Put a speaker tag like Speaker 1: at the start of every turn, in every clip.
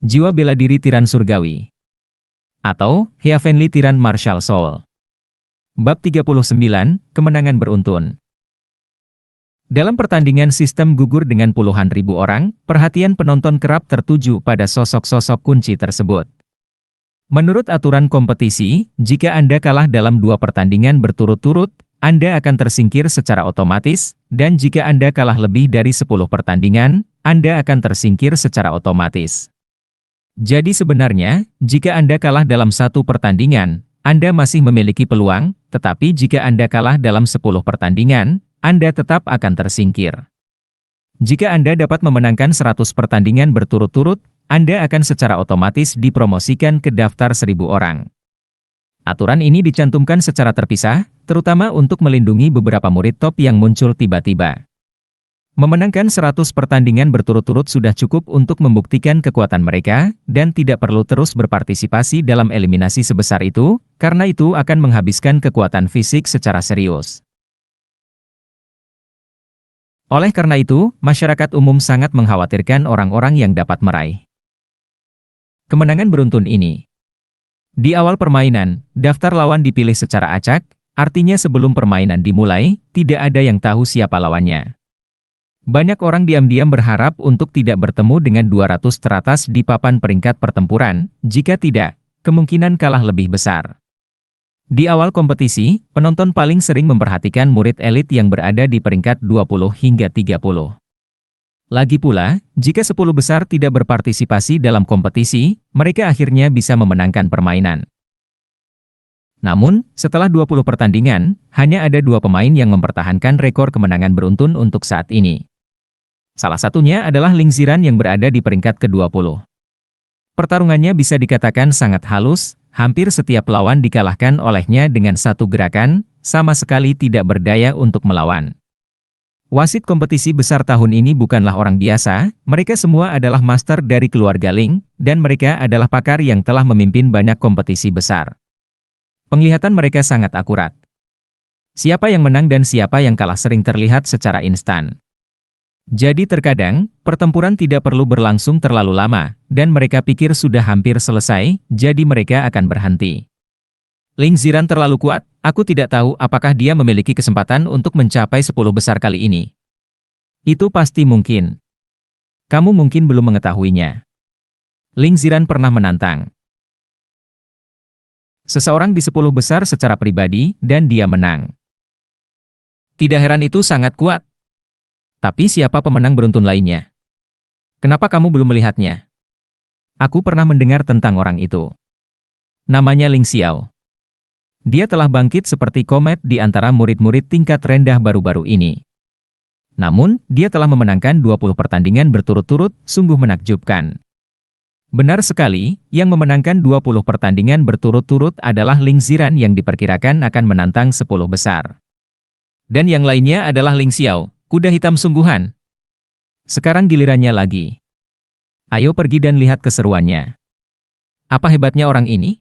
Speaker 1: Jiwa bela diri tiran surgawi. Atau, Heavenly Tyran Martial Soul. Bab 39, Kemenangan Beruntun. Dalam pertandingan sistem gugur dengan puluhan ribu orang, perhatian penonton kerap tertuju pada sosok-sosok kunci tersebut. Menurut aturan kompetisi, jika Anda kalah dalam 2 pertandingan berturut-turut, Anda akan tersingkir secara otomatis, dan jika Anda kalah lebih dari 10 pertandingan, Anda akan tersingkir secara otomatis. Jadi sebenarnya, jika Anda kalah dalam 1 pertandingan, Anda masih memiliki peluang, tetapi jika Anda kalah dalam 10 pertandingan, Anda tetap akan tersingkir. Jika Anda dapat memenangkan 100 pertandingan berturut-turut, Anda akan secara otomatis dipromosikan ke daftar 1000 orang. Aturan ini dicantumkan secara terpisah, terutama untuk melindungi beberapa murid top yang muncul tiba-tiba. Memenangkan 100 pertandingan berturut-turut sudah cukup untuk membuktikan kekuatan mereka, dan tidak perlu terus berpartisipasi dalam eliminasi sebesar itu, karena itu akan menghabiskan kekuatan fisik secara serius. Oleh karena itu, masyarakat umum sangat mengkhawatirkan orang-orang yang dapat meraih kemenangan beruntun ini. Di awal permainan, daftar lawan dipilih secara acak, artinya sebelum permainan dimulai, tidak ada yang tahu siapa lawannya. Banyak orang diam-diam berharap untuk tidak bertemu dengan 200 teratas di papan peringkat pertempuran, jika tidak, kemungkinan kalah lebih besar. Di awal kompetisi, penonton paling sering memperhatikan murid elit yang berada di peringkat 20 hingga 30. Lagi pula, jika 10 besar tidak berpartisipasi dalam kompetisi, mereka akhirnya bisa memenangkan permainan. Namun, setelah 20 pertandingan, hanya ada 2 pemain yang mempertahankan rekor kemenangan beruntun untuk saat ini. Salah satunya adalah Ling Xiran yang berada di peringkat ke-20. Pertarungannya bisa dikatakan sangat halus, hampir setiap lawan dikalahkan olehnya dengan satu gerakan, sama sekali tidak berdaya untuk melawan. Wasit kompetisi besar tahun ini bukanlah orang biasa, mereka semua adalah master dari keluarga Ling, dan mereka adalah pakar yang telah memimpin banyak kompetisi besar. Penglihatan mereka sangat akurat. Siapa yang menang dan siapa yang kalah sering terlihat secara instan. Jadi terkadang, pertempuran tidak perlu berlangsung terlalu lama, dan mereka pikir sudah hampir selesai, jadi mereka akan berhenti. Ling Xiran terlalu kuat, aku tidak tahu apakah dia memiliki kesempatan untuk mencapai 10 besar kali ini. Itu pasti mungkin. Kamu mungkin belum mengetahuinya. Ling Xiran pernah menantang seseorang di 10 besar secara pribadi, dan dia menang. Tidak heran itu sangat kuat. Tapi siapa pemenang beruntun lainnya? Kenapa kamu belum melihatnya? Aku pernah mendengar tentang orang itu. Namanya Ling Xiao. Dia telah bangkit seperti komet di antara murid-murid tingkat rendah baru-baru ini. Namun, dia telah memenangkan 20 pertandingan berturut-turut, sungguh menakjubkan. Benar sekali, yang memenangkan 20 pertandingan berturut-turut adalah Ling Xiran yang diperkirakan akan menantang 10 besar. Dan yang lainnya adalah Ling Xiao, kuda hitam sungguhan. Sekarang gilirannya lagi. Ayo pergi dan lihat keseruannya. Apa hebatnya orang ini?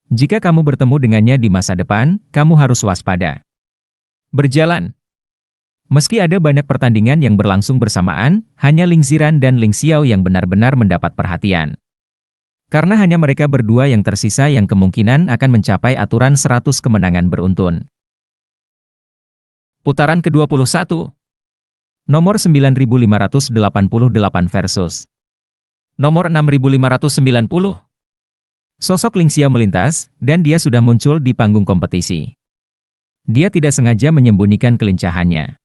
Speaker 1: Jika kamu bertemu dengannya di masa depan, kamu harus waspada. Berjalan. Meski ada banyak pertandingan yang berlangsung bersamaan, hanya Ling Xiran dan Ling Xiao yang benar-benar mendapat perhatian. Karena hanya mereka berdua yang tersisa yang kemungkinan akan mencapai aturan 100 kemenangan beruntun. Putaran ke-21. Nomor 9588 versus nomor 6590. Sosok Ling Xiao melintas, dan dia sudah muncul di panggung kompetisi. Dia tidak sengaja menyembunyikan kelincahannya.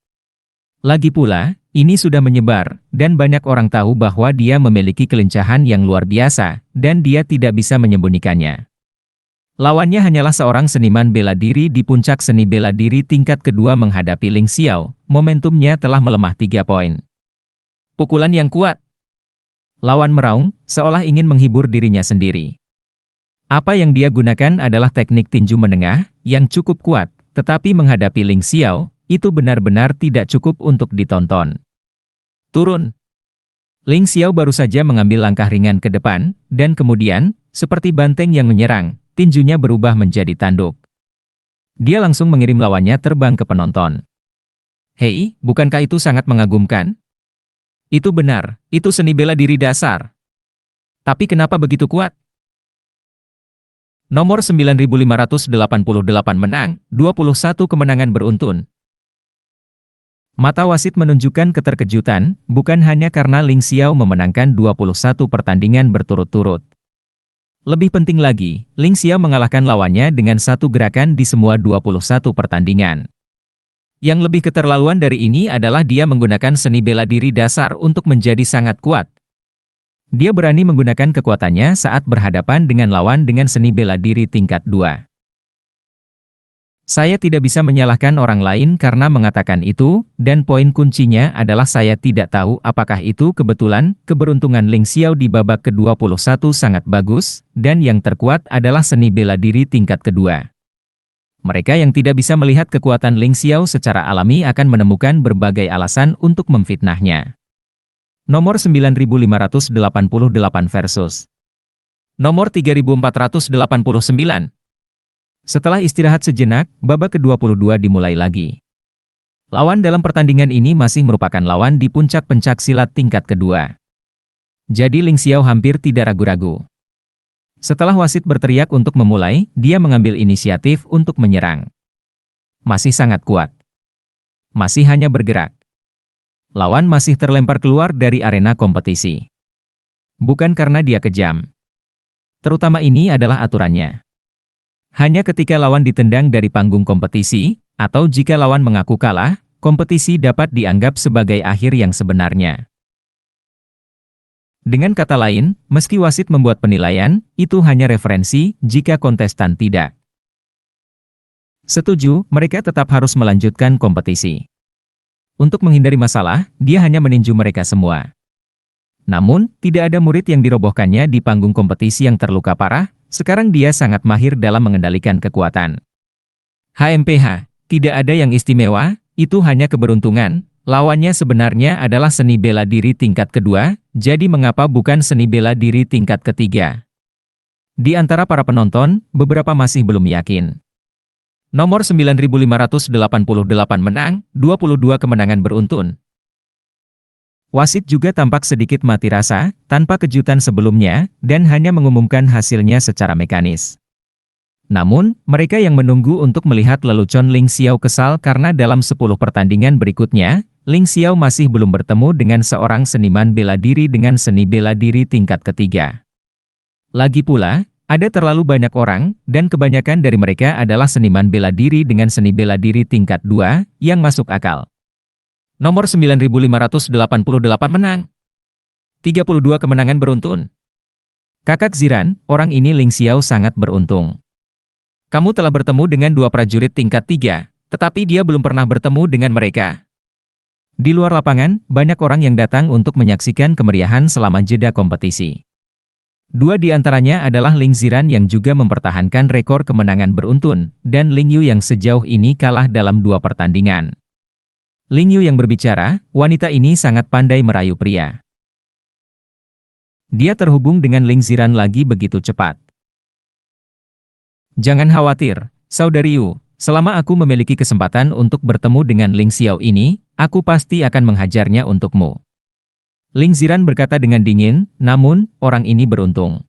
Speaker 1: Lagi pula, ini sudah menyebar, dan banyak orang tahu bahwa dia memiliki kelincahan yang luar biasa, dan dia tidak bisa menyembunyikannya. Lawannya hanyalah seorang seniman bela diri di puncak seni bela diri tingkat kedua menghadapi Ling Xiao, momentumnya telah melemah 3 poin. Pukulan yang kuat. Lawan meraung, seolah ingin menghibur dirinya sendiri. Apa yang dia gunakan adalah teknik tinju menengah, yang cukup kuat, tetapi menghadapi Ling Xiao, itu benar-benar tidak cukup untuk ditonton. Turun. Ling Xiao baru saja mengambil langkah ringan ke depan, dan kemudian, seperti banteng yang menyerang, tinjunya berubah menjadi tanduk. Dia langsung mengirim lawannya terbang ke penonton. Hei, bukankah itu sangat mengagumkan? Itu benar, itu seni bela diri dasar. Tapi kenapa begitu kuat? Nomor 9588 menang, 21 kemenangan beruntun. Mata wasit menunjukkan keterkejutan, bukan hanya karena Ling Xiao memenangkan 21 pertandingan berturut-turut. Lebih penting lagi, Ling Xiao mengalahkan lawannya dengan satu gerakan di semua 21 pertandingan. Yang lebih keterlaluan dari ini adalah dia menggunakan seni bela diri dasar untuk menjadi sangat kuat. Dia berani menggunakan kekuatannya saat berhadapan dengan lawan dengan seni bela diri tingkat 2. Saya tidak bisa menyalahkan orang lain karena mengatakan itu, dan poin kuncinya adalah saya tidak tahu apakah itu kebetulan. Keberuntungan Ling Xiao di babak ke-21 sangat bagus, dan yang terkuat adalah seni bela diri tingkat kedua. Mereka yang tidak bisa melihat kekuatan Ling Xiao secara alami akan menemukan berbagai alasan untuk memfitnahnya. Nomor 9588 versus nomor 3489. Setelah istirahat sejenak, babak ke-22 dimulai lagi. Lawan dalam pertandingan ini masih merupakan lawan di puncak pencak silat tingkat kedua. Jadi Ling Xiao hampir tidak ragu-ragu. Setelah wasit berteriak untuk memulai, dia mengambil inisiatif untuk menyerang. Masih sangat kuat. Masih hanya bergerak. Lawan masih terlempar keluar dari arena kompetisi. Bukan karena dia kejam. Terutama ini adalah aturannya. Hanya ketika lawan ditendang dari panggung kompetisi, atau jika lawan mengaku kalah, kompetisi dapat dianggap sebagai akhir yang sebenarnya. Dengan kata lain, meski wasit membuat penilaian, itu hanya referensi jika kontestan tidak setuju, mereka tetap harus melanjutkan kompetisi. Untuk menghindari masalah, dia hanya meninju mereka semua. Namun, tidak ada murid yang dirobohkannya di panggung kompetisi yang terluka parah. Sekarang dia sangat mahir dalam mengendalikan kekuatan. HMPH, tidak ada yang istimewa, itu hanya keberuntungan. Lawannya sebenarnya adalah seni bela diri tingkat kedua, jadi mengapa bukan seni bela diri tingkat ketiga? Di antara para penonton, beberapa masih belum yakin. Nomor 9588 menang, 22 kemenangan beruntun. Wasit juga tampak sedikit mati rasa, tanpa kejutan sebelumnya, dan hanya mengumumkan hasilnya secara mekanis. Namun, mereka yang menunggu untuk melihat lelucon Ling Xiao kesal karena dalam 10 pertandingan berikutnya, Ling Xiao masih belum bertemu dengan seorang seniman bela diri dengan seni bela diri tingkat ketiga. Lagi pula, ada terlalu banyak orang, dan kebanyakan dari mereka adalah seniman bela diri dengan seni bela diri tingkat 2, yang masuk akal. Nomor 9588 menang. 32 kemenangan beruntun. Kakak Ziran, orang ini Ling Xiao sangat beruntung. Kamu telah bertemu dengan 2 prajurit tingkat 3, tetapi dia belum pernah bertemu dengan mereka. Di luar lapangan, banyak orang yang datang untuk menyaksikan kemeriahan selama jeda kompetisi. 2 di antaranya adalah Ling Ziran yang juga mempertahankan rekor kemenangan beruntun, dan Ling Yu yang sejauh ini kalah dalam 2 pertandingan. Ling Yu yang berbicara, wanita ini sangat pandai merayu pria. Dia terhubung dengan Ling Ziran lagi begitu cepat. Jangan khawatir, saudari Yu, selama aku memiliki kesempatan untuk bertemu dengan Ling Xiao ini, aku pasti akan menghajarnya untukmu. Ling Ziran berkata dengan dingin, namun, orang ini beruntung.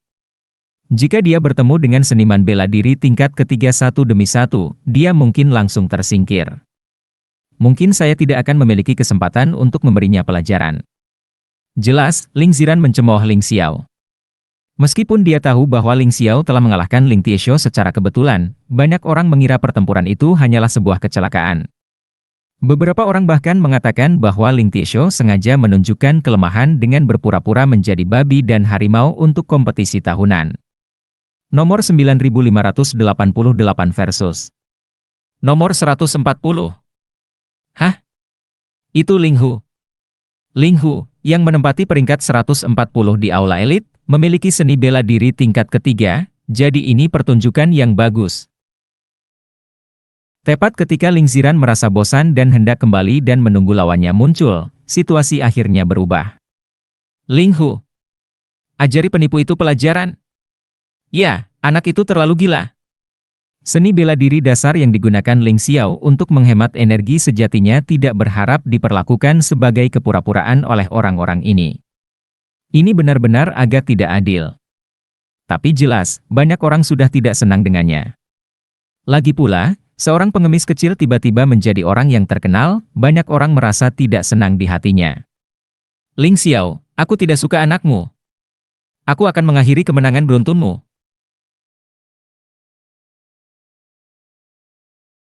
Speaker 1: Jika dia bertemu dengan seniman bela diri tingkat ketiga satu demi satu, dia mungkin langsung tersingkir. Mungkin saya tidak akan memiliki kesempatan untuk memberinya pelajaran. Jelas, Ling Ziran mencemooh Ling Xiao. Meskipun dia tahu bahwa Ling Xiao telah mengalahkan Ling Tiesho secara kebetulan, banyak orang mengira pertempuran itu hanyalah sebuah kecelakaan. Beberapa orang bahkan mengatakan bahwa Ling Tiesho sengaja menunjukkan kelemahan dengan berpura-pura menjadi babi dan harimau untuk kompetisi tahunan. Nomor 9588 versus nomor 140. Hah? Itu Ling Hu. Ling Hu, yang menempati peringkat 140 di aula elit, memiliki seni bela diri tingkat ketiga, jadi ini pertunjukan yang bagus. Tepat ketika Ling Ziran merasa bosan dan hendak kembali dan menunggu lawannya muncul, situasi akhirnya berubah. Ling Hu, ajari penipu itu pelajaran. Ya, anak itu terlalu gila. Seni bela diri dasar yang digunakan Ling Xiao untuk menghemat energi sejatinya tidak berharap diperlakukan sebagai kepura-puraan oleh orang-orang ini. Ini benar-benar agak tidak adil. Tapi jelas, banyak orang sudah tidak senang dengannya. Lagi pula, seorang pengemis kecil tiba-tiba menjadi orang yang terkenal, banyak orang merasa tidak senang di hatinya. Ling Xiao, aku tidak suka anakmu. Aku akan mengakhiri kemenangan beruntunmu.